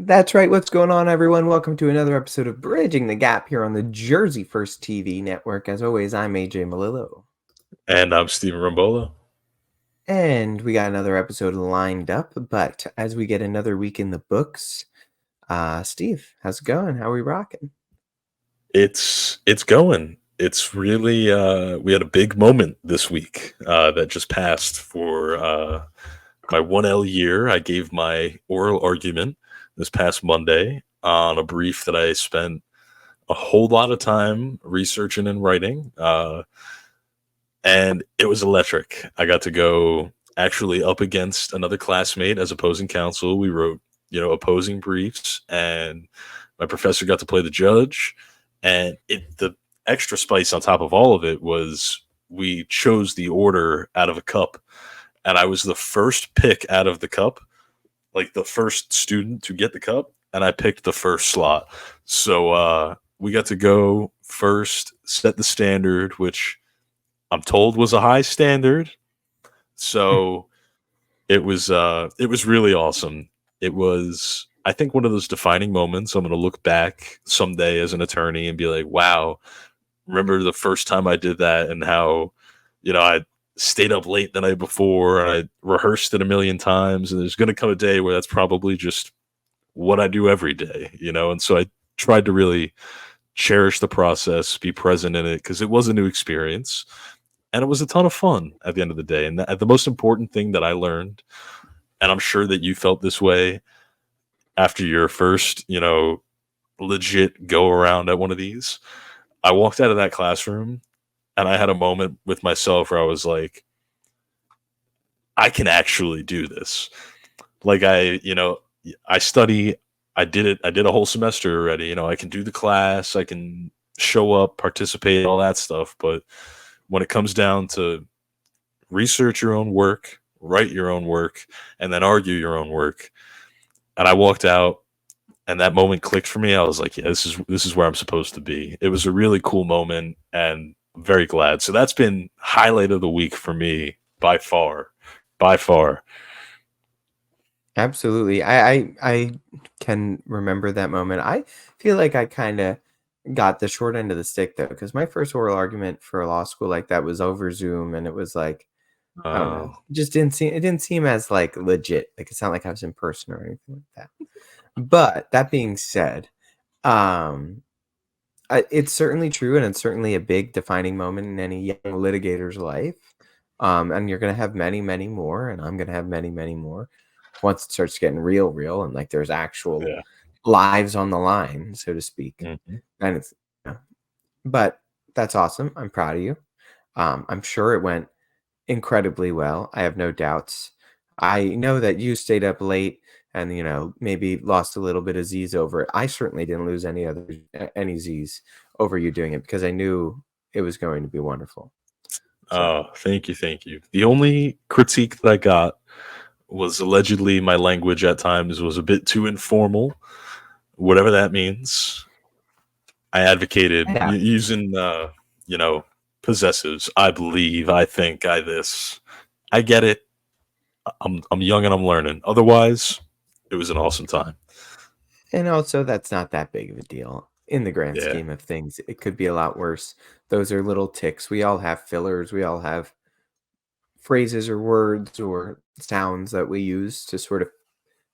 That's right. What's going on, everyone? Welcome to another episode of Bridging the Gap here on the Jersey First TV network. As always, I'm AJ Malillo. And I'm Steven Rambola. And we got another episode lined up. But as we get another week in the books, Steve, how's it going? How are we rocking? It's going. It's really we had a big moment this week that just passed for my 1L year. I gave my oral argument this past Monday on a brief that I spent a whole lot of time researching and writing. And it was electric. I got to go actually up against another classmate as opposing counsel. We wrote, opposing briefs, and my professor got to play the judge. And the extra spice on top of all of it was we chose the order out of a cup, and I was the first pick out of the cup, like the first student to get the cup, and I picked the first slot. So we got to go first, set the standard, which I'm told was a high standard. So it was really awesome. It was, I think, one of those defining moments. I'm going to look back someday as an attorney and be like, wow, remember the first time I did that, and how, I stayed up late the night before and I rehearsed it a million times. And there's going to come a day where that's probably just what I do every day, And so I tried to really cherish the process, be present in it, because it was a new experience and it was a ton of fun at the end of the day. And the most important thing that I learned, and I'm sure that you felt this way after your first, legit go around at one of these, I walked out of that classroom and I had a moment with myself where I was like, I can actually do this. Like I study, I did it, I did a whole semester already. I can do the class, I can show up, participate, all that stuff. But when it comes down to research your own work, write your own work, and then argue your own work. And I walked out, and that moment clicked for me. I was like, yeah, this is where I'm supposed to be. It was a really cool moment, and I'm very glad. So that's been highlight of the week for me by far, by far. Absolutely. I can remember that moment. I feel like I kind of got the short end of the stick though, because my first oral argument for law school like that was over Zoom, and it was like, I don't know, Uh, it didn't seem as like legit. Like it's not like I was in person or anything like that. But that being said, um, it's certainly true, and it's certainly a big defining moment in any young litigator's life. And you're gonna have many, many more, and I'm gonna have many, many more once it starts getting real, and like there's actual yeah. lives on the line, so to speak. Mhm. And it's, yeah. But that's awesome. I'm proud of you. I'm sure it went incredibly well. I have no doubts. I know that you stayed up late and maybe lost a little bit of Z's over it. I certainly didn't lose any Z's over you doing it because I knew it was going to be wonderful. So Oh, thank you, thank you. The only critique that I got was allegedly my language at times was a bit too informal, whatever that means. I advocated yeah, using, you know, possessives. I believe, I think, I this. I get it. I'm young and I'm learning. Otherwise, it was an awesome time. and also that's not that big of a deal in the grand Yeah. scheme of things. It could be a lot worse. Those are little ticks. We all have fillers. We all have phrases or words or sounds that we use to sort of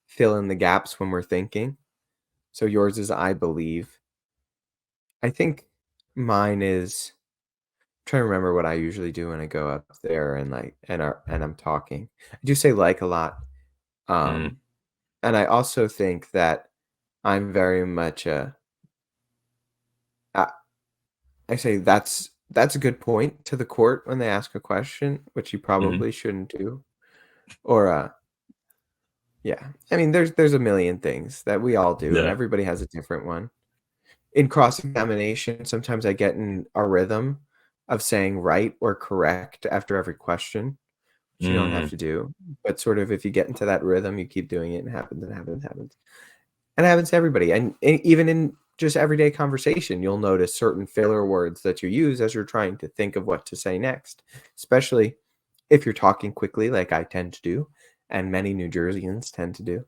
fill in the gaps when we're thinking. So yours is I believe. I think mine is trying to remember what I usually do when I go up there and I'm talking. I do say like a lot. Mm, Um and I also think that I'm very much I I say that's a good point to the court when they ask a question, which you mhm. probably shouldn't do. Or yeah. I mean there's a million things that we all do and Yeah. everybody has a different one. In cross-examination, sometimes I get in a rhythm of saying right or correct after every question, which you don't have Mm, to do. But sort of if you get into that rhythm, you keep doing it and it happens and happens and happens. And it happens to everybody. And even in just everyday conversation, you'll notice certain filler words that you use as you're trying to think of what to say next, especially if you're talking quickly, like I tend to do, and many New Jerseyans tend to do.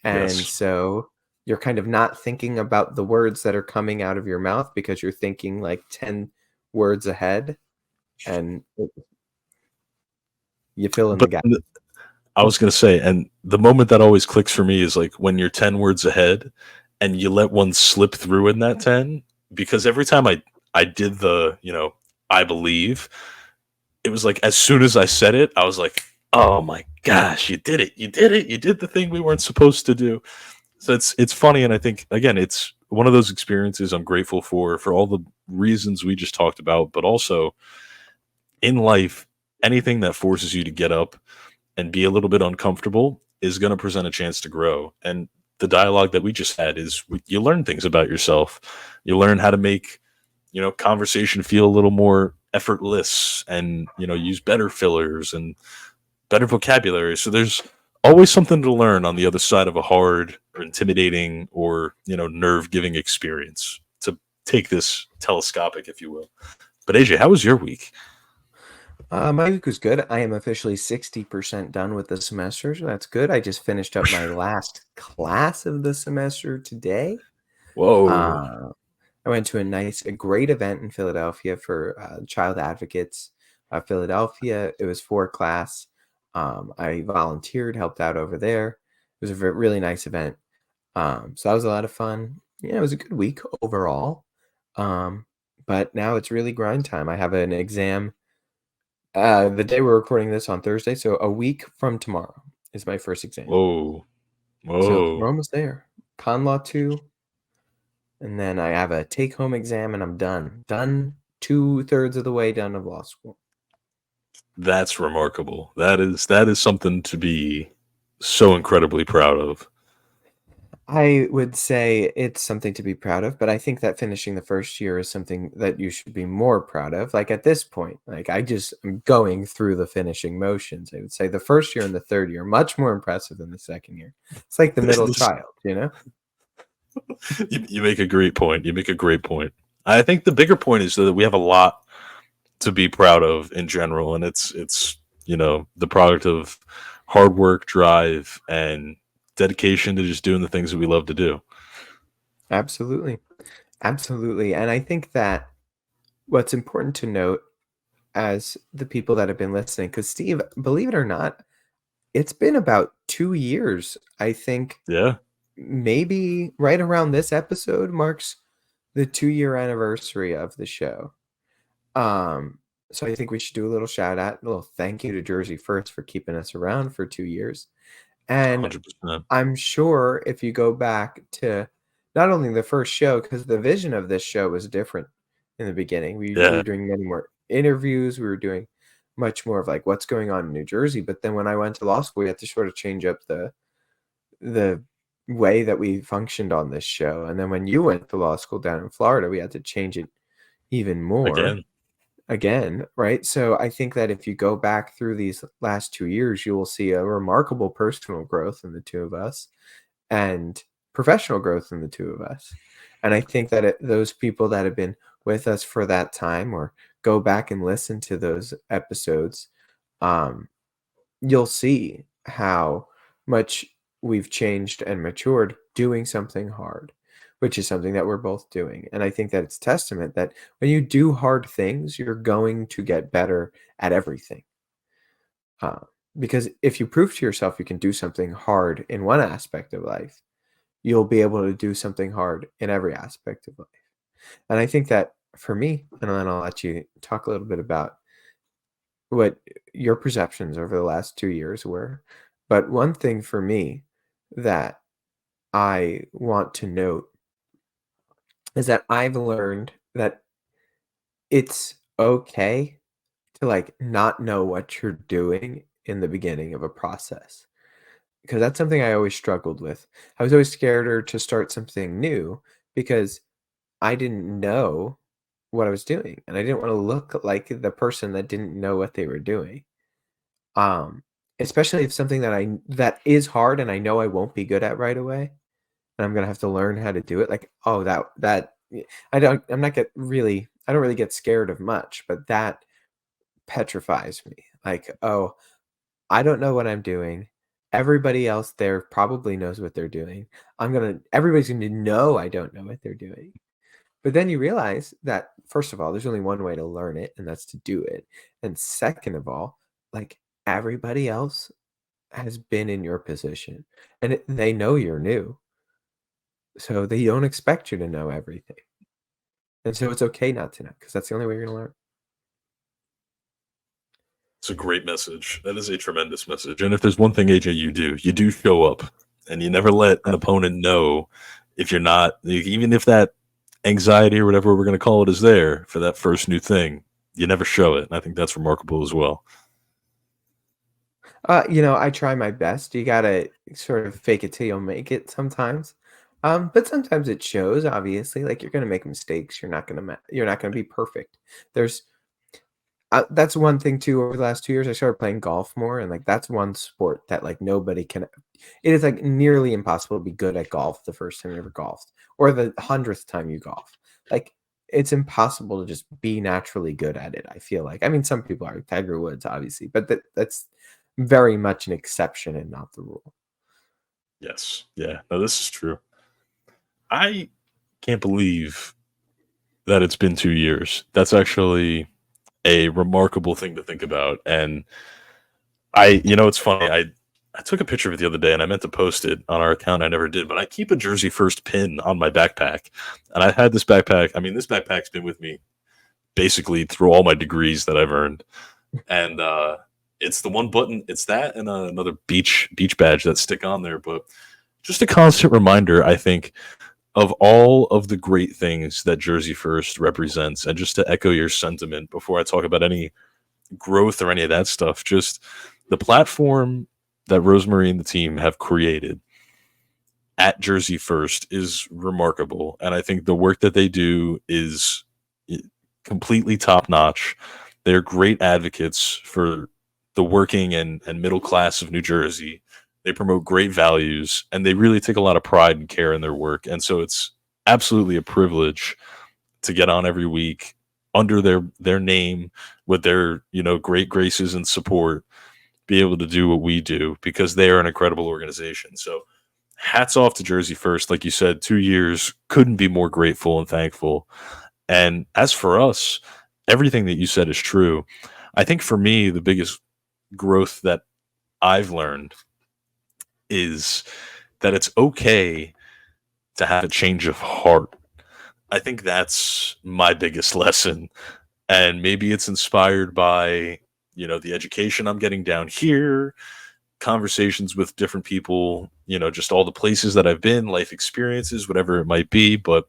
And yes. so you're kind of not thinking about the words that are coming out of your mouth because you're thinking like 10 words ahead and you fill in the But gap. I was gonna say, and the moment that always clicks for me is like when you're 10 words ahead and you let one slip through in that 10, because every time I did the, I believe, it was like as soon as I said it, I was like, "Oh my gosh, you did it. You did it. You did the thing we weren't supposed to do." So it's funny, and I think again, it's one of those experiences I'm grateful for all the reasons we just talked about, but also in life, anything that forces you to get up and be a little bit uncomfortable is going to present a chance to grow. And the dialogue that we just had is you learn things about yourself. You learn how to make, conversation feel a little more effortless and, use better fillers and better vocabulary. So there's always something to learn on the other side of a hard or intimidating or, nerve giving experience, to take this telescopic, if you will. But AJ, how was your week? My week was good. I am officially 60% done with the semester, so that's good. I just finished up my last class of the semester today. Whoa. Uh, I went to a great event in Philadelphia for Child Advocates Philadelphia. It was for class. I volunteered, helped out over there. It was a really nice event. So that was a lot of fun. Yeah, it was a good week overall. Um, but now it's really grind time. I have an exam the day we're recording this on Thursday, so a week from tomorrow is my first exam. Whoa. So we're Whoa. almost there. Con Law 2, and then I have a take-home exam, and I'm done. Done 2/3 of the way done of law school. That's remarkable. That is something to be so incredibly proud of. I would say it's something to be proud of, but I think that finishing the first year is something that you should be more proud of. Like at this point, like I just am going through the finishing motions. I would say the first year and the third year much more impressive than the second year. It's like the middle This- child, you know? you make a great point. You make a great point. I think the bigger point is that we have a lot to be proud of in general, and it's the product of hard work, drive, and dedication to just doing the things that we love to do. Absolutely. Absolutely. And I think that what's important to note as the people that have been listening, because Steve, believe it or not, it's been about 2 years. I think Yeah. maybe right around this episode marks the 2-year anniversary of the show. Um, so I think we should do a little shout out, a little thank you to Jersey First for keeping us around for 2 years. And 100%. I'm sure if you go back to not only the first show, because the vision of this show was different in the beginning. We were Yeah. doing many more interviews. We were doing much more of like what's going on in New Jersey. But then when I went to law school, we had to sort of change up the way that we functioned on this show. And then when you went to law school down in Florida, we had to change it even more Again. again, right? So I think that if you go back through these last 2 years, you will see a remarkable personal growth in the two of us and professional growth in the two of us. And I think that those people that have been with us for that time or go back and listen to those episodes, um, you'll see how much we've changed and matured doing something hard, which is something that we're both doing. And I think that it's testament that when you do hard things, you're going to get better at everything. Uh, because if you prove to yourself you can do something hard in one aspect of life, you'll be able to do something hard in every aspect of life. And I think that for me, and then I'll let you talk a little bit about what your perceptions over the last 2 years were. But one thing for me that I want to note is that I've learned that it's okay to like not know what you're doing in the beginning of a process. Because that's something I always struggled with. I was always scared to start something new because I didn't know what I was doing and I didn't want to look like the person that didn't know what they were doing. Um, Especially if something that is hard and I know I won't be good at right away, and I'm gonna have to learn how to do it. Like, oh, that I'm not get really I don't really get scared of much, but that petrifies me. Like, oh, I don't know what I'm doing, Everybody else there probably knows what they're doing. Everybody's gonna know I don't know what they're doing. But then you realize that, first of all, there's only one way to learn it, and that's to do it. And second of all, like, everybody else has been in your position, and they know you're new, so they don't expect you to know everything. And so it's okay not to know, because that's the only way you're gonna learn. It's a great message. That is a tremendous message. And if there's one thing, AJ, you do show up, and you never let an opponent know if you're not, even if that anxiety or whatever we're going to call it is there for that first new thing. You never show it. And I think that's remarkable as well. I try my best. You gotta sort of fake it till you'll make it sometimes. But sometimes it shows, obviously, like, you're gonna make mistakes. You're not gonna be perfect. There's That's one thing too. Over the last 2 years, I started playing golf more, and, like, that's one sport that, like, nobody can it is, like, nearly impossible to be good at golf the first time you ever golfed, or the 100th time you golf. Like, it's impossible to just be naturally good at it, I feel like. I mean, some people are, Tiger Woods, obviously, but that's very much an exception and not the rule. Yes. Yeah. No, this is true. I can't believe that it's been 2 years. That's actually a remarkable thing to think about. And it's funny. I took a picture of it the other day and I meant to post it on our account. I never did, but I keep a Jersey First pin on my backpack. And I had this backpack. I mean, this backpack's been with me basically through all my degrees that I've earned. And it's the one button, it's that and another beach badge that stick on there. But just a constant reminder, I think, of all of the great things that Jersey First represents. And just to echo your sentiment before I talk about any growth or any of that stuff, just the platform that Rosemary and the team have created at Jersey First is remarkable. And I think the work that they do is completely top notch. They're great advocates for the working and middle class of New Jersey. They promote great values and they really take a lot of pride and care in their work. And so it's absolutely a privilege to get on every week under their name with their, great graces and support, be able to do what we do because they are an incredible organization. So hats off to Jersey First. Like you said, 2 years, couldn't be more grateful and thankful. And as for us, everything that you said is true. I think for me, the biggest growth that I've learned is that it's okay to have a change of heart. I think that's my biggest lesson. And maybe it's inspired by, the education I'm getting down here, conversations with different people, just all the places that I've been, life experiences, whatever it might be. But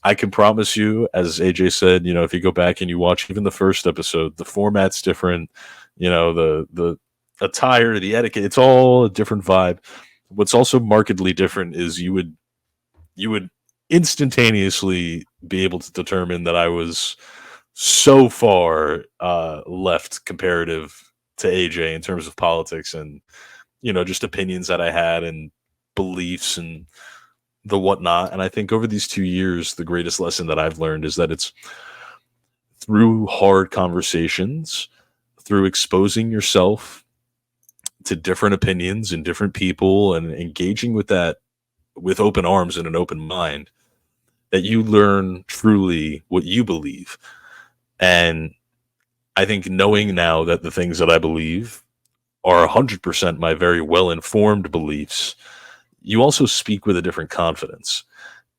I can promise you, as AJ said, if you go back and you watch even the first episode, the format's different, the attire, the etiquette, it's all a different vibe. What's also markedly different is you would instantaneously be able to determine that I was so far left comparative to AJ in terms of politics and just opinions that I had and beliefs and the whatnot. And I think over these 2 years, the greatest lesson that I've learned is that it's through hard conversations, through exposing yourself to different opinions and different people and engaging with that with open arms and an open mind that you learn truly what you believe. And I think knowing now that the things that I believe are 100% my very well informed beliefs, you also speak with a different confidence.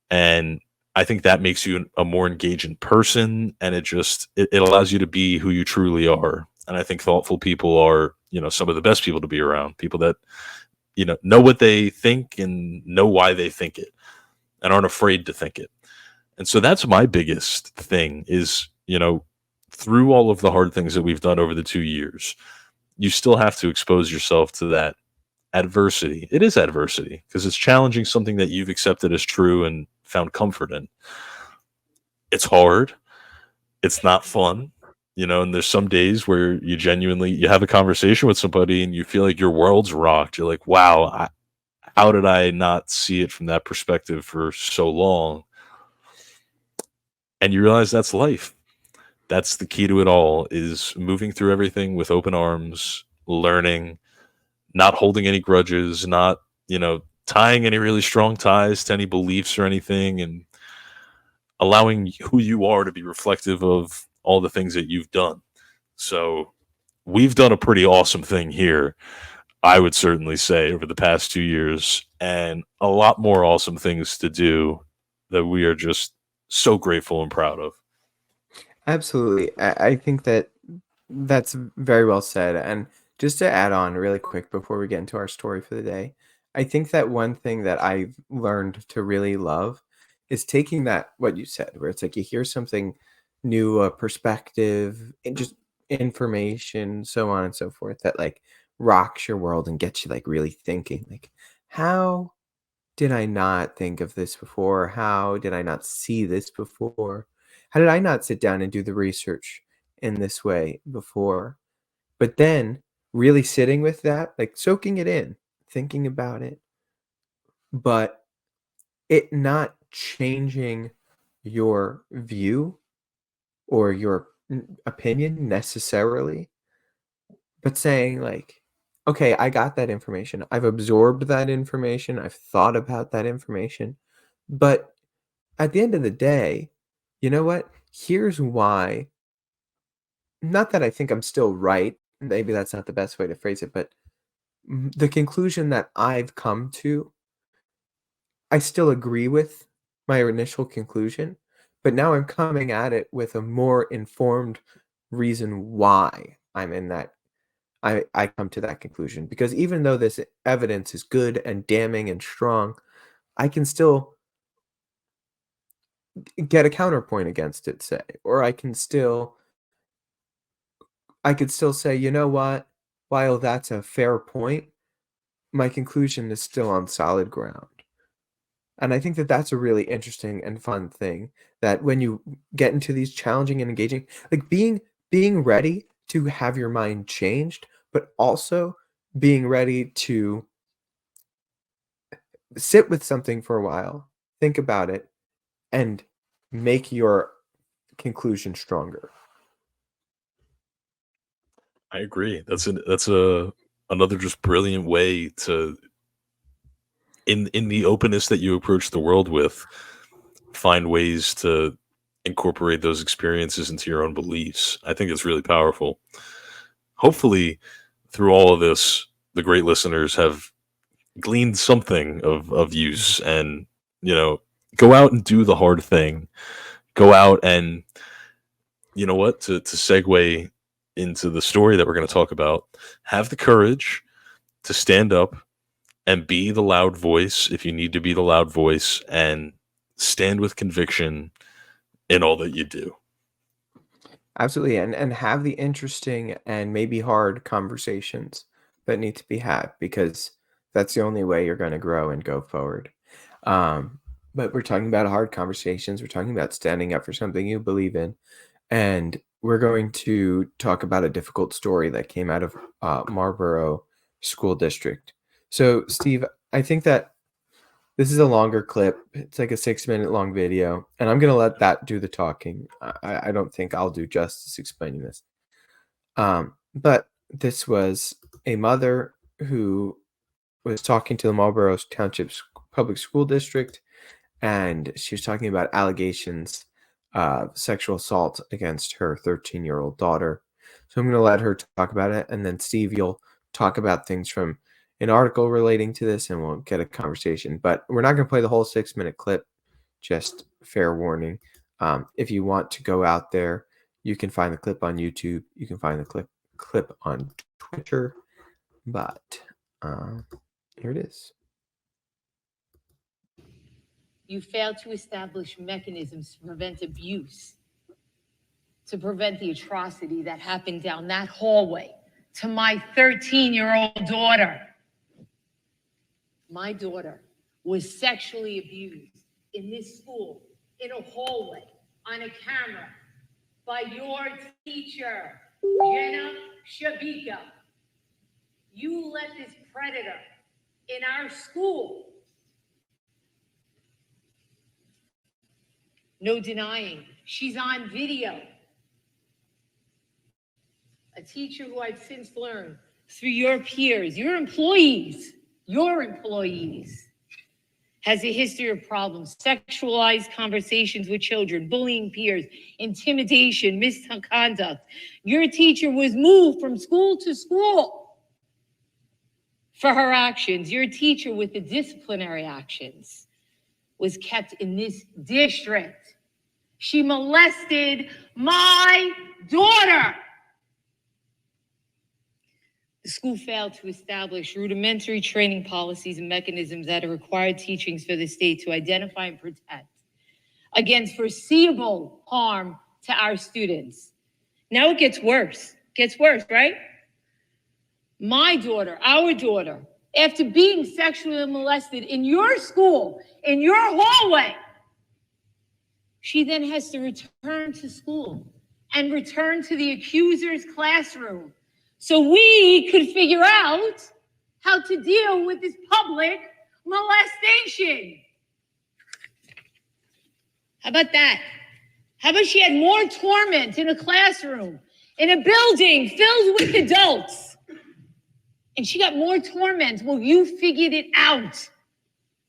And I think that makes you a more engaging person and it allows you to be who you truly are. And I think thoughtful people are, some of the best people to be around, people that, know what they think and know why they think it and aren't afraid to think it. And so that's my biggest thing is, through all of the hard things that we've done over the 2 years, you still have to expose yourself to that adversity. It is adversity because it's challenging something that you've accepted as true and found comfort in. It's hard. It's not fun, and there's some days where you have a conversation with somebody and you feel like your world's rocked. You're like, wow, how did I not see it from that perspective for so long? And you realize that's life. That's the key to it all is moving through everything with open arms, learning, not holding any grudges, not, tying any really strong ties to any beliefs or anything, and allowing who you are to be reflective of all the things that you've done. So we've done a pretty awesome thing here, I would certainly say, over the past 2 years, and a lot more awesome things to do that we are just so grateful and proud of. Absolutely. I think that that's very well said. And just to add on really quick before we get into our story for the day, I think that one thing that I've learned to really love is taking that, what you said, where it's like you hear something new, a perspective, and just information, so on and so forth, that like rocks your world and gets you like really thinking, like, how did I not think of this before? How did I not see this before? How did I not sit down and do the research in this way before? But then really sitting with that, like soaking it in, thinking about it, but it not changing your view or your opinion necessarily, but saying, like, okay, I got that information. I've absorbed that information. I've thought about that information. But at the end of the day, you know what? Here's why. Not that I think I'm still right. Maybe that's not the best way to phrase it, but the conclusion that I've come to, I still agree with my initial conclusion, but now I'm coming at it with a more informed reason why I'm in that. I come to that conclusion because even though this evidence is good and damning and strong, I can still get a counterpoint against it, say, or I could still say, you know what? While that's a fair point, my conclusion is still on solid ground. And I think that that's a really interesting and fun thing that when you get into these challenging and engaging, like being ready to have your mind changed, but also being ready to sit with something for a while, think about it, and make your conclusion stronger. I agree. That's a another just brilliant way to, in the openness that you approach the world with, find ways to incorporate those experiences into your own beliefs. I think it's really powerful. Hopefully, through all of this, the great listeners have gleaned something of use, and, you know, go out and do the hard thing. Go out and, you know what, to segue into the story that we're going to talk about, have the courage to stand up and be the loud voice if you need to be the loud voice, and stand with conviction in all that you do. Absolutely, and have the interesting and maybe hard conversations that need to be had because that's the only way you're gonna grow and go forward. But we're talking about hard conversations, we're talking about standing up for something you believe in, and we're going to talk about a difficult story that came out of, Marlboro School District. So, Steve, I think that this is a longer clip. It's like a 6-minute long video, and I'm gonna let that do the talking. I don't think I'll do justice explaining this. But this was a mother who was talking to the Marlboro Township Public School District, and she was talking about allegations of sexual assault against her 13-year-old daughter. So I'm going to let her talk about it, and then Steve, you'll talk about things from an article relating to this, and we'll get a conversation. But we're not going to play the whole 6-minute clip. Just fair warning. If you want to go out there, you can find the clip on YouTube. You can find the clip on Twitter. But here it is. You failed to establish mechanisms to prevent abuse, to prevent the atrocity that happened down that hallway to my 13-year-old daughter. My daughter was sexually abused in this school, in a hallway, on a camera, by your teacher, Jenna Shabika. You let this predator in our school. No denying, she's on video. A teacher who I've since learned through your peers, your employees, has a history of problems, sexualized conversations with children, bullying peers, intimidation, misconduct. Your teacher was moved from school to school for her actions. Your teacher with the disciplinary actions was kept in this district. She molested my daughter. The school failed to establish rudimentary training policies and mechanisms that are required teachings for the state to identify and protect against foreseeable harm to our students. Now it gets worse. Right? My daughter, our daughter, after being sexually molested in your school, in your hallway, she then has to return to school and return to the accuser's classroom so we could figure out how to deal with this public molestation. How about that? How about she had more torment in a classroom, in a building filled with adults, and she got more torment? Well, you figured it out.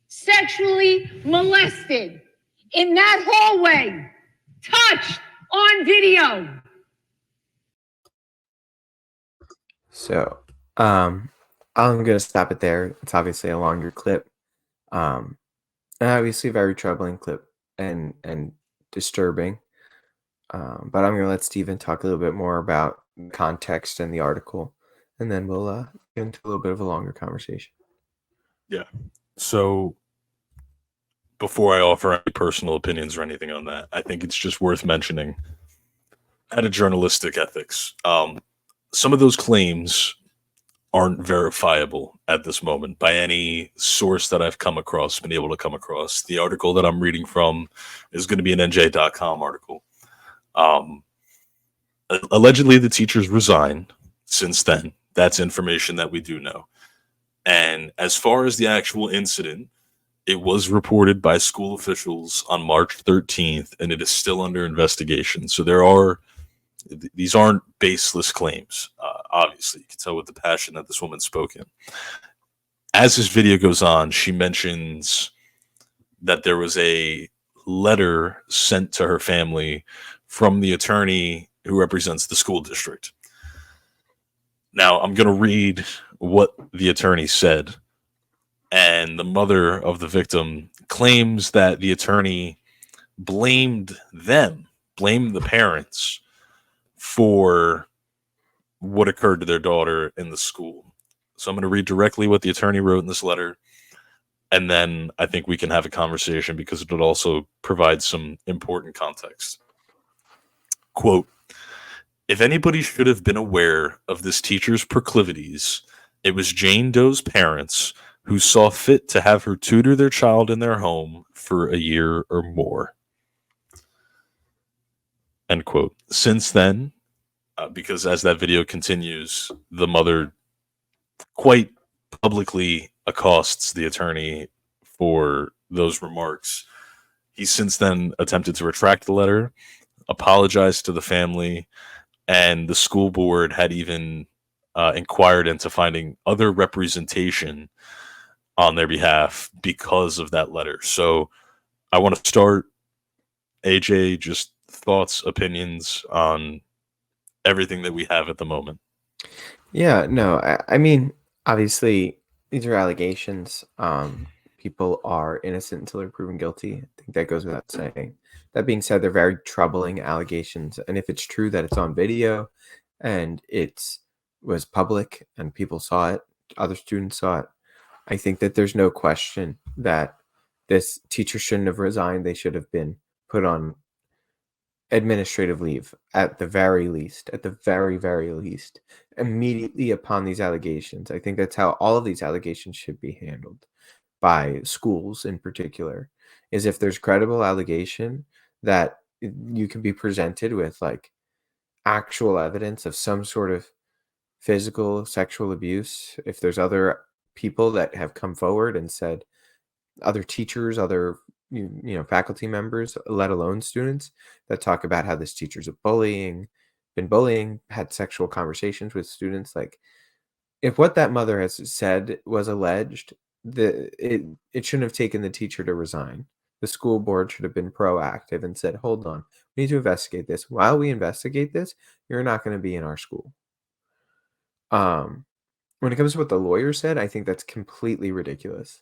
Sexually molested in that hallway, touched on video. So, I'm gonna stop it there. It's obviously a longer clip, and obviously a very troubling clip and disturbing. But I'm gonna let Steven talk a little bit more about context and the article, and then we'll get into a little bit of a longer conversation. Yeah. So before I offer any personal opinions or anything on that, I think it's just worth mentioning out of journalistic ethics. Some of those claims aren't verifiable at this moment by any source that I've been able to come across. The article that I'm reading from is going to be an NJ.com article. Allegedly, the teachers resigned since then. That's information that we do know. And as far as the actual incident, it was reported by school officials on March 13th, and it is still under investigation. So these aren't baseless claims. Obviously, you can tell with the passion that this woman spoke in. As this video goes on, she mentions that there was a letter sent to her family from the attorney who represents the school district. Now, I'm going to read what the attorney said. And the mother of the victim claims that the attorney blamed the parents for what occurred to their daughter in the school. So I'm going to read directly what the attorney wrote in this letter, and then I think we can have a conversation because it would also provide some important context. Quote, "If anybody should have been aware of this teacher's proclivities, it was Jane Doe's parents who saw fit to have her tutor their child in their home for a year or more." End quote. Since then, because as that video continues, the mother quite publicly accosts the attorney for those remarks. He's since then attempted to retract the letter, apologized to the family, and the school board had even inquired into finding other representation on their behalf because of that letter. So I want to start, AJ, just thoughts, opinions on everything that we have at the moment. Yeah, no, I mean, obviously, these are allegations. People are innocent until they're proven guilty. I think that goes without saying. That being said, they're very troubling allegations. And if it's true that it's on video and it was public and people saw it, other students saw it, I think that there's no question that this teacher shouldn't have resigned. They should have been put on administrative leave at the very least, very least, immediately upon these allegations. I think that's how all of these allegations should be handled by schools in particular, is if there's credible allegation that you can be presented with like actual evidence of some sort of physical sexual abuse. If there's other people that have come forward and said, other teachers, other faculty members, let alone students, that talk about how this teacher's been bullying, had sexual conversations with students, like if what that mother has said was alleged, it shouldn't have taken the teacher to resign. The school board should have been proactive and said, "Hold on, we need to investigate this. While we investigate this, you're not going to be in our school." Um, when it comes to what the lawyer said, I think that's completely ridiculous.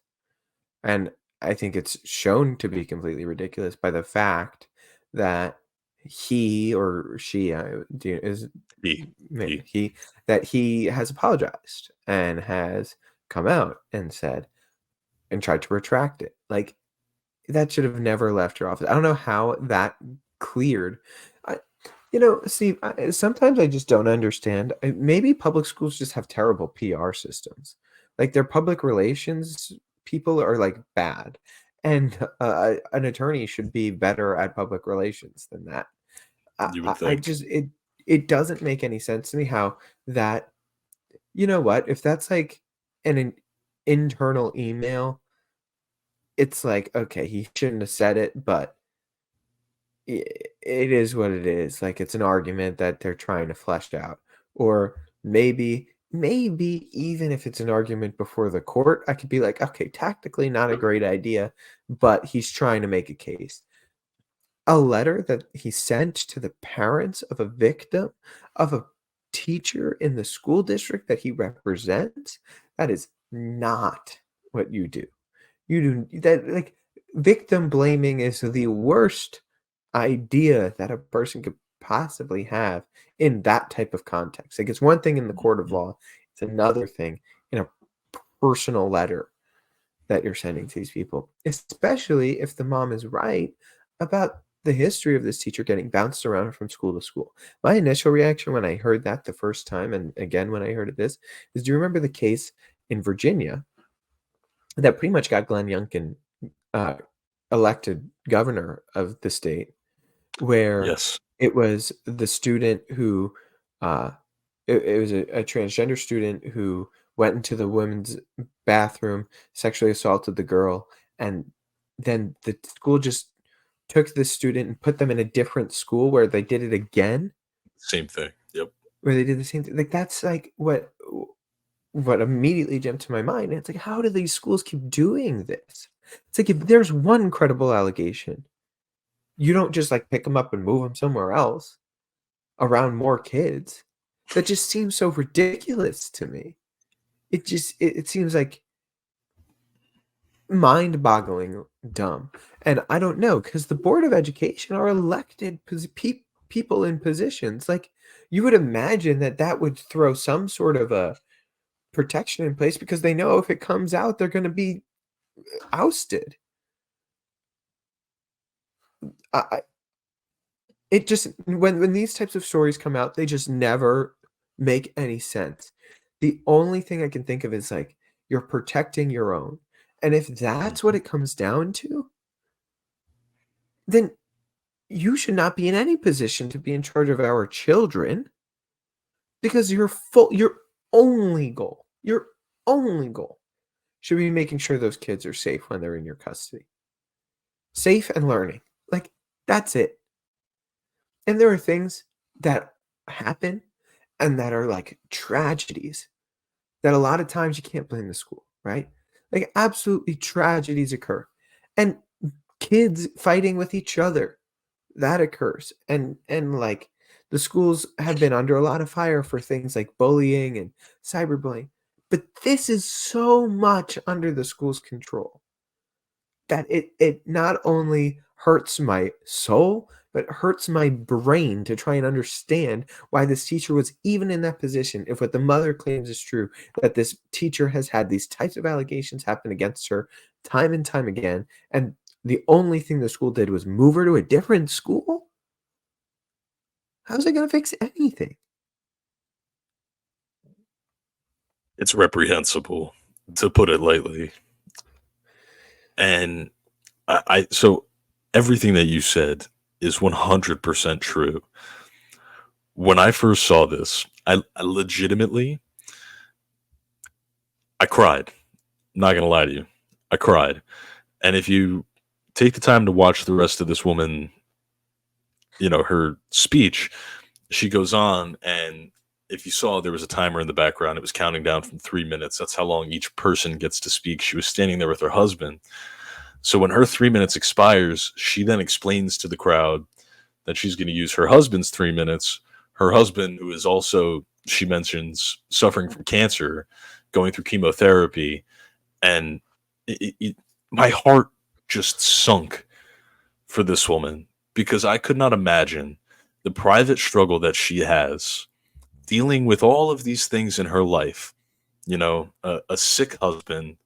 And I think it's shown to be completely ridiculous by the fact that he or she is He, he, he that he has apologized and has come out and said and tried to retract it. Like, that should have never left your office. I don't know how that cleared. I, Steve, sometimes I just don't understand. Maybe public schools just have terrible PR systems. Like, their public relations people are like bad, and an attorney should be better at public relations than that. you would I think. just it doesn't make any sense to me how that. You know what? If that's like an internal email, it's like, okay, he shouldn't have said it, but it is what it is. Like, it's an argument that they're trying to flesh out. Or maybe even if it's an argument before the court, I could be like, okay, tactically not a great idea, but he's trying to make a case. A letter that he sent to the parents of a victim of a teacher in the school district that he represents, that is not what you do. You do that. Like, victim blaming is the worst idea that a person could possibly have in that type of context. Like, it's one thing in the court of law, it's another thing in a personal letter that you're sending to these people, especially if the mom is right about the history of this teacher getting bounced around from school to school. My initial reaction when I heard that the first time, and again when I heard of this, is, do you remember the case in Virginia that pretty much got Glenn Youngkin uh, elected governor of the state, where Yes. it was the student who uh, it was a transgender student who went into the women's bathroom, sexually assaulted the girl, and then the school just took the student and put them in a different school where they did it again, Same thing. Yep. where they did the same thing. Like, that's like what immediately jumped to my mind. And it's like, how do these schools keep doing this? It's like, if there's one credible allegation, you don't just like pick them up and move them somewhere else around more kids. That just seems so ridiculous to me. It seems like mind-boggling dumb. And I don't know, because the Board of Education are elected people in positions. Like, you would imagine that would throw some sort of a protection in place, because they know if it comes out, they're going to be ousted. I it just when these types of stories come out, they just never make any sense. The only thing I can think of is like, you're protecting your own. And if that's what Mhm. it comes down to, then you should not be in any position to be in charge of our children, because your only goal should be making sure those kids are safe when they're in your custody. Safe and learning. Like, that's it. And there are things that happen and that are like tragedies that a lot of times you can't blame the school, right? Like, absolutely tragedies occur. And kids fighting with each other, that occurs. And like, the schools have been under a lot of fire for things like bullying and cyberbullying. But this is so much under the school's control that it not only hurts my soul, but hurts my brain to try and understand why this teacher was even in that position, if what the mother claims is true, that this teacher has had these types of allegations happen against her time and time again, and the only thing the school did was move her to a different school. How's it going to fix anything? It's reprehensible, to put it lightly. And so everything that you said is 100% true. When I first saw this, I legitimately, I cried. Not gonna lie to you, I cried. And if you take the time to watch the rest of this woman, her speech, she goes on and if you saw, there was a timer in the background. It was counting down from 3 minutes. That's how long each person gets to speak. She was standing there with her husband. So when her 3 minutes expires, she then explains to the crowd that she's going to use her husband's 3 minutes. Her husband, who is also, she mentions, suffering from cancer, going through chemotherapy. And my heart just sunk for this woman, because I could not imagine the private struggle that she has dealing with all of these things in her life. A sick husband,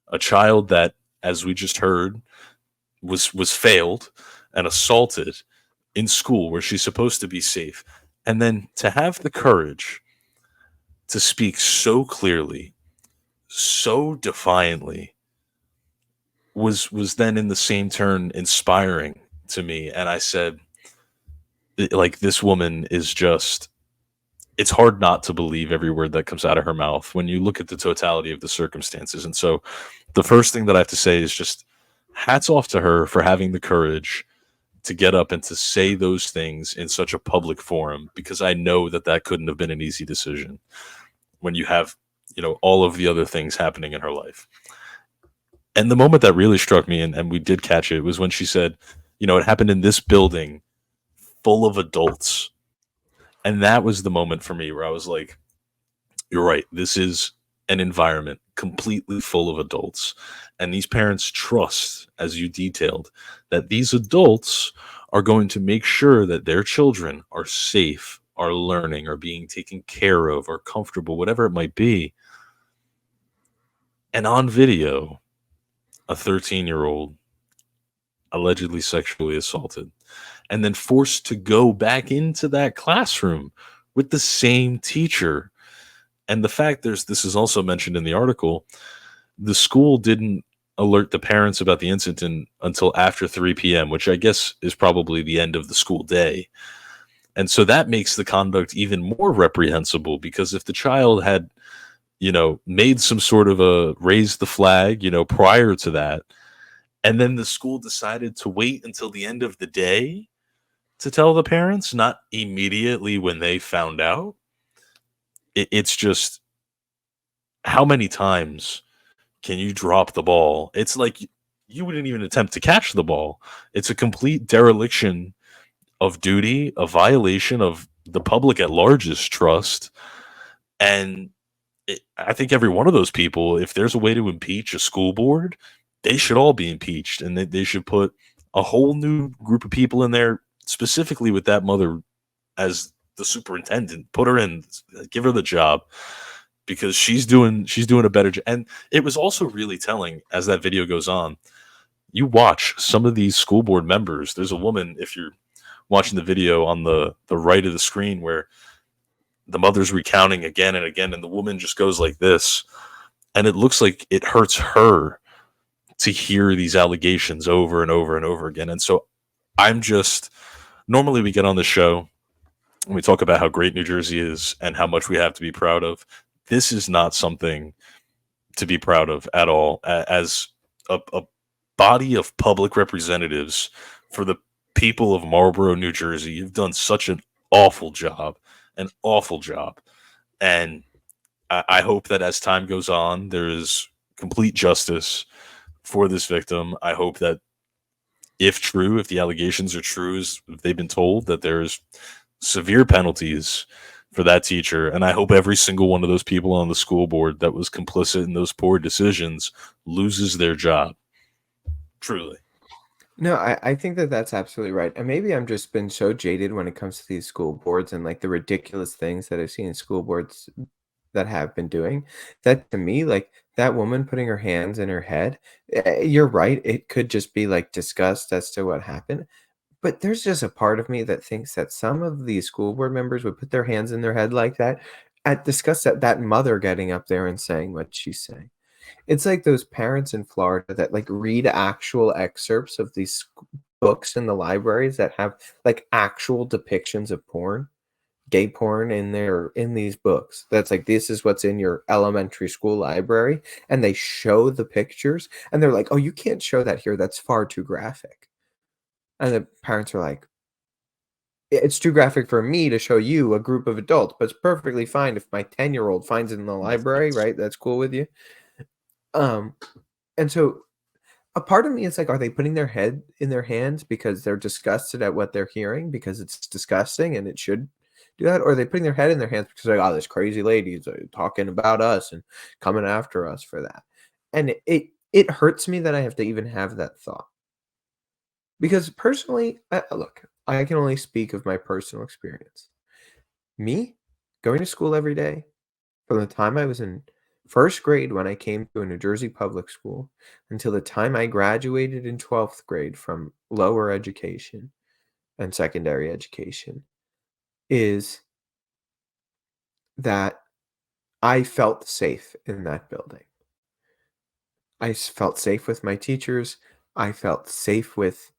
a child that, as we just heard, was failed and assaulted in school where she's supposed to be safe. And then to have the courage to speak so clearly, so defiantly, was then in the same turn inspiring to me. And I said, like, this woman is just, it's hard not to believe every word that comes out of her mouth when you look at the totality of the circumstances. And so the first thing that I have to say is just hats off to her for having the courage to get up and to say those things in such a public forum, because I know that that couldn't have been an easy decision when you have, all of the other things happening in her life. And the moment that really struck me, and we did catch it, was when she said, it happened in this building full of adults. And that was the moment for me where I was like, you're right. This is an environment completely full of adults. And these parents trust, as you detailed, that these adults are going to make sure that their children are safe, are learning, are being taken care of, are comfortable, whatever it might be. And on video, a 13-year-old allegedly sexually assaulted, and then forced to go back into that classroom with the same teacher. And the fact this is also mentioned in the article, the school didn't alert the parents about the incident until after 3 p.m., which I guess is probably the end of the school day. And so that makes the conduct even more reprehensible, because if the child had, made some sort of a raise the flag, prior to that, and then the school decided to wait until the end of the day to tell the parents, not immediately when they found out, it's just, how many times can you drop the ball? It's like you wouldn't even attempt to catch the ball. It's a complete dereliction of duty, a violation of the public at large's trust. And I think every one of those people, if there's a way to impeach a school board, they should all be impeached, and they should put a whole new group of people in there, specifically with that mother as the superintendent. Put her in, give her the job, because she's doing a better job. And it was also really telling, as that video goes on, you watch some of these school board members. There's a woman, if you're watching the video, on the right of the screen, where the mother's recounting again and again, and the woman just goes like this, and it looks like it hurts her to hear these allegations over and over and over again. And so normally we get on the show and we talk about how great New Jersey is and how much we have to be proud of. This is not something to be proud of at all. As a body of public representatives for the people of Marlboro, New Jersey, you've done such an awful job. And I hope that as time goes on, there is complete justice for this victim. I hope that, if the allegations are true, as they've been told, that there's severe penalties for that teacher. And I hope every single one of those people on the school board that was complicit in those poor decisions loses their job. Truly. No, I think that that's absolutely right. And maybe I'm just been so jaded when it comes to these school boards and like the ridiculous things that I've seen school boards that have been doing, that to me, like that woman putting her hands in her head, you're right. It could just be like disgust as to what happened. But there's just a part of me that thinks that some of these school board members would put their hands in their head like that at disgust at that mother getting up there and saying what she's saying. It's like those parents in Florida that like read actual excerpts of these books in the libraries that have like actual depictions of porn, gay porn in these books. That's like, this is what's in your elementary school library, and they show the pictures and they're like, "Oh, you can't show that here. That's far too graphic." And the parents are like, it's too graphic for me to show you a group of adults, but it's perfectly fine if my 10-year-old finds it in the library, Yes. right? That's cool with you. Um, and so a part of me is like, are they putting their head in their hands because they're disgusted at what they're hearing because it's disgusting and it should do that? Or are they putting their head in their hands because they're like, oh, this crazy lady's talking about us and coming after us for that? And it hurts me that I have to even have that thought. Because personally, look, I can only speak of my personal experience. Me, going to school every day from the time I was in first grade when I came to a New Jersey public school until the time I graduated in 12th grade from lower education and secondary education is that I felt safe in that building. Felt safe with my teachers. I felt safe with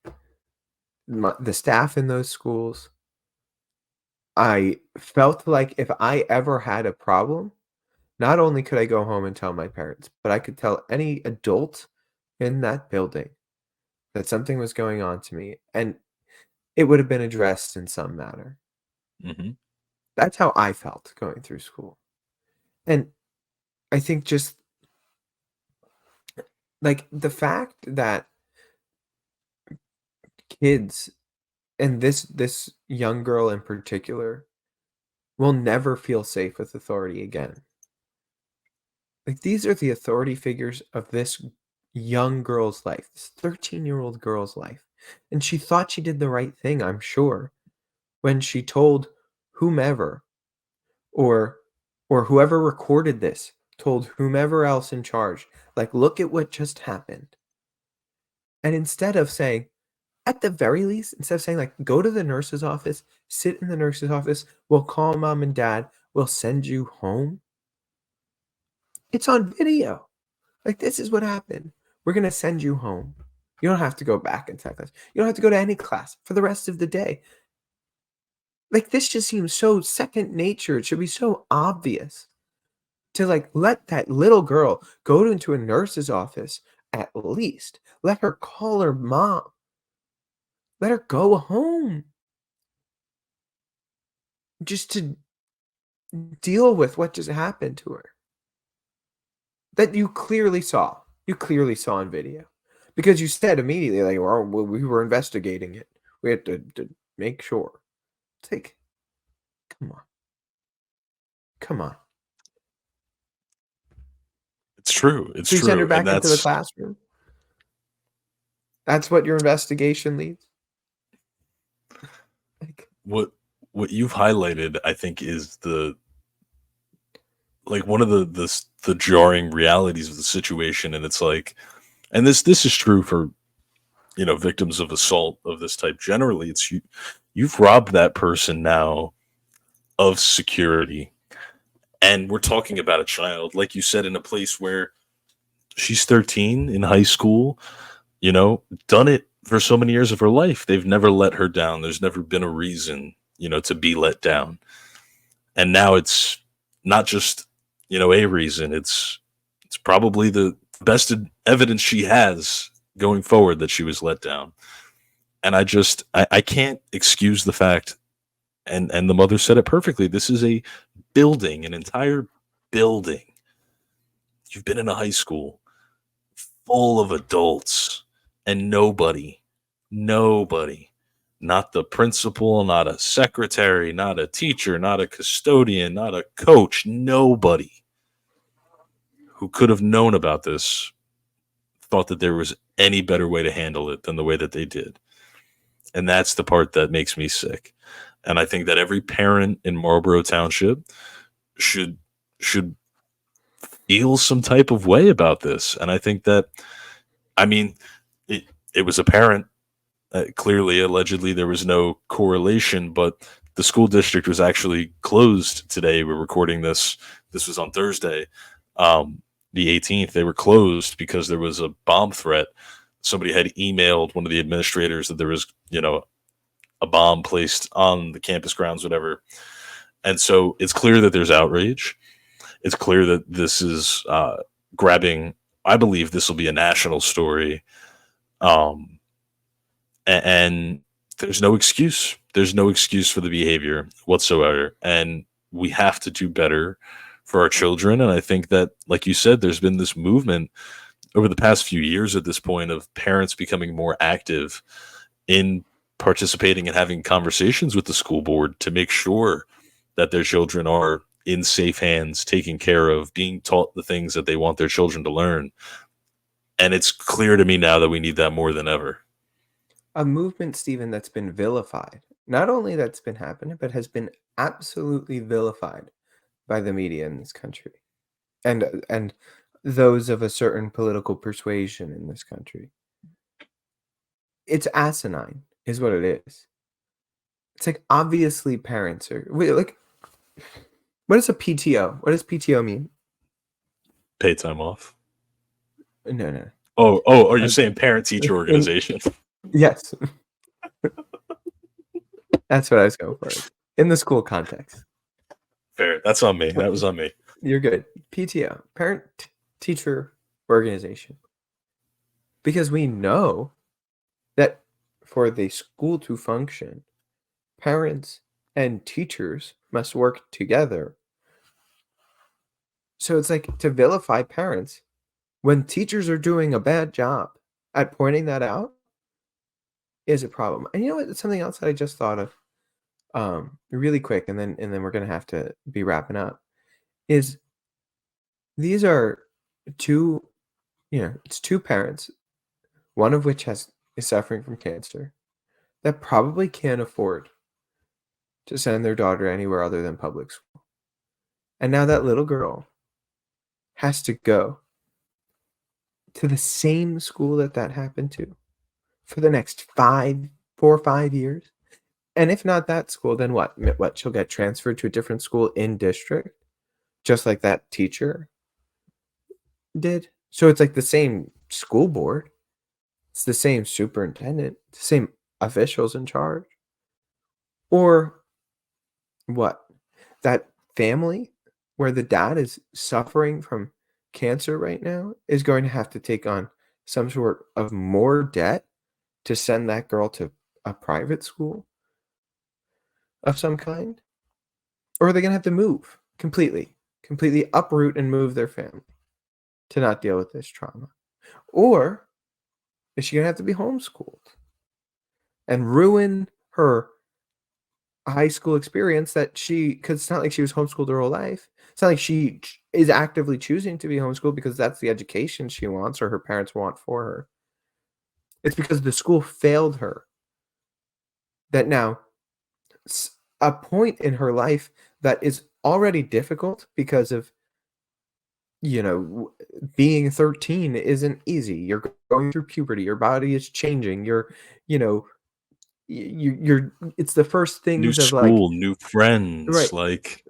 the staff in those schools. I felt like if I ever had a problem, not only could I go home and tell my parents, but I could tell any adult in that building that something was going on to me, and it would have been addressed in some manner. Hmm. That's how I felt going through school. And I think just like the fact that kids and this young girl in particular will never feel safe with authority again. Like these are the authority figures of this young girl's life, this 13-year-old girl's life. And she thought she did the right thing, I'm sure, when she told whomever or whoever recorded this told whomever else in charge, like, look at what just happened. And instead of saying, at the very least, instead of saying, like, go to the nurse's office, sit in the nurse's office, we'll call mom and dad, we'll send you home. It's on video. Like, this is what happened. We're going to send you home. You don't have to go back in tech class. You don't have to go to any class for the rest of the day. Like, this just seems so second nature. It should be so obvious to, like, let that little girl go into a nurse's office at least. Let her call her mom. Let her go home just to deal with what just happened to her. That you clearly saw. You clearly saw on video. Because you said immediately, like, well, we were investigating it. We had to make sure. It's like, come on. Come on. It's true. It's So you send her true. And back into the that's classroom. That's what your investigation leads. Like, what you've highlighted, I think, is the like one of the jarring realities of the situation. And it's like, and this is true for, victims of assault of this type generally. It's you've robbed that person now of security. And we're talking about a child, like you said, in a place where she's 13 in high school, done it for so many years of her life. They've never let her down. There's never been a reason, to be let down. And now it's not just, a reason. It's probably the best evidence she has going forward that she was let down. And I can't excuse the fact, and the mother said it perfectly. This is a building, an entire building. You've been in a high school full of adults and nobody, not the principal, not a secretary, not a teacher, not a custodian, not a coach, nobody who could have known about this thought that there was any better way to handle it than the way that they did. And that's the part that makes me sick. And I think that every parent in Marlboro Township should should feel some type of way about this. And I think that, I mean, it was apparent. Clearly, allegedly, there was no correlation, but the school district was actually closed today. We're recording this. This was on Thursday, the 18th. They were closed because there was a bomb threat. Somebody had emailed one of the administrators that there was, a bomb placed on the campus grounds, whatever. And so it's clear that there's outrage. It's clear that this is grabbing. I believe this will be a national story. And there's no excuse. There's no excuse for the behavior whatsoever. And we have to do better for our children. And I think that, like you said, there's been this movement over the past few years at this point of parents becoming more active in participating and having conversations with the school board to make sure that their children are in safe hands, taken care of, being taught the things that they want their children to learn. And it's clear to me now that we need that more than ever. A movement, Stephen, that's been vilified. Not only that's been happening, but has been absolutely vilified by the media in this country, and those of a certain political persuasion in this country. It's asinine, is what it is. It's like obviously parents are like. What is a PTO? What does PTO mean? Pay time off. No, no. Oh, are you saying parent teacher organization? Yes. That's what I was going for. In the school context. Fair. That's on me. That was on me. You're good. PTO, parent teacher organization. Because we know that for the school to function, parents and teachers must work together. So it's like to vilify parents when teachers are doing a bad job at pointing that out is a problem. And you know what? It's something else that I just thought of really quick, and then we're gonna have to be wrapping up. Is these are two, it's two parents, one of which is suffering from cancer, that probably can't afford to send their daughter anywhere other than public school. And now that little girl has to go to the same school that happened to for the next 4 or 5 years. And if not that school, then what? What? She'll get transferred to a different school in district, just like that teacher did. So it's like the same school board. It's the same superintendent, the same officials in charge. Or what? That family where the dad is suffering from cancer right now is going to have to take on some sort of more debt to send that girl to a private school of some kind? Or are they going to have to move completely uproot and move their family to not deal with this trauma? Or is she going to have to be homeschooled and ruin her high school experience because it's not like she was homeschooled her whole life. It's not like she is actively choosing to be homeschooled because that's the education she wants or her parents want for her. It's because the school failed her. That now, a point in her life that is already difficult because of, being 13 isn't easy. You're going through puberty. Your body is changing. You know, you're it's the first New things of like school, new friends, right like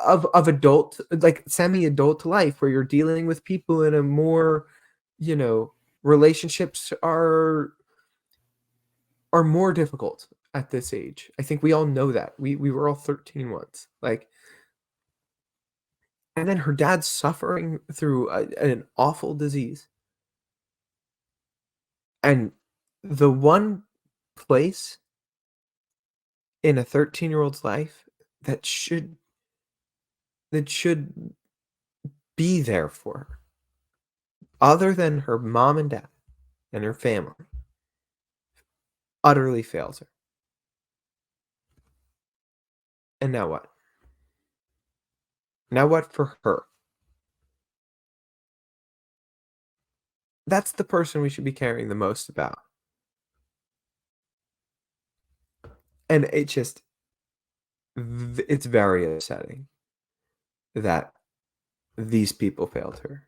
of adult, like semi-adult life where you're dealing with people in a more, relationships are more difficult at this age. I think we all know that. We were all 13 once. Like, and then her dad's suffering through an awful disease. And the one place in a 13-year-old's life that should be there for her, other than her mom and dad and her family, utterly fails her. And now what? Now what for her? That's the person we should be caring the most about. And it's very upsetting that these people failed her.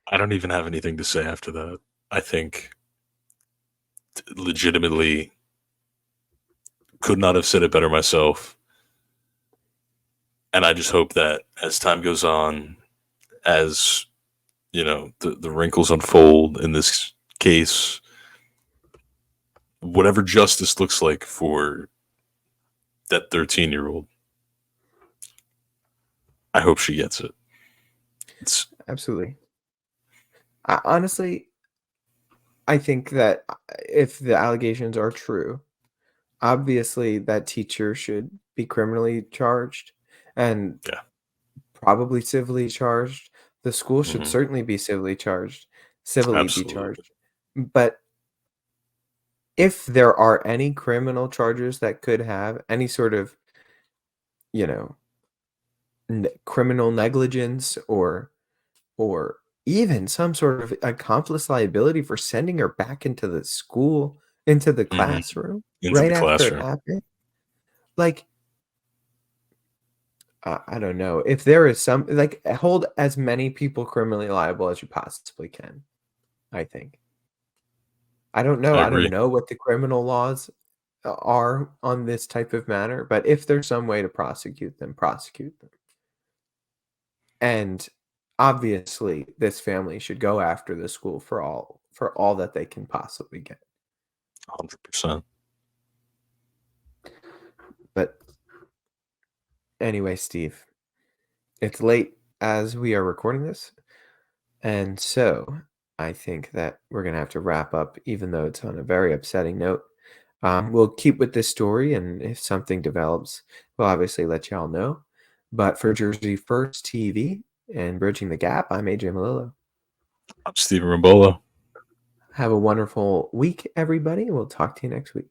I don't even have anything to say after that. I think legitimately could not have said it better myself. And I just hope that as time goes on, as the wrinkles unfold in this case, whatever justice looks like for that 13-year-old, I hope she gets it. Absolutely. Honestly, I think that if the allegations are true, obviously that teacher should be criminally charged and Yeah. probably civilly charged. The school should Hmm. certainly be civilly be Absolutely. charged. But if there are any criminal charges that could have any sort of, you know, criminal negligence or even some sort of accomplice liability for sending her back into the school, into the Hmm. classroom Into right the after it classroom. happened. Like, I don't know. If there is some like, hold as many people criminally liable as you possibly can, I think. I don't know. I I don't agree. know what the criminal laws are on this type of matter, but if there's some way to prosecute them, prosecute them. And obviously, this family should go after the school for all that they can possibly get. 100%. But anyway, Steve, it's late as we are recording this, and so I think that we're gonna have to wrap up, even though it's on a very upsetting note. We'll keep with this story, and if something develops, we'll obviously let y'all know. But for Jersey First TV and Bridging the Gap, I'm AJ Malillo. I'm Stephen Rambola. Have a wonderful week, everybody. We'll talk to you next week.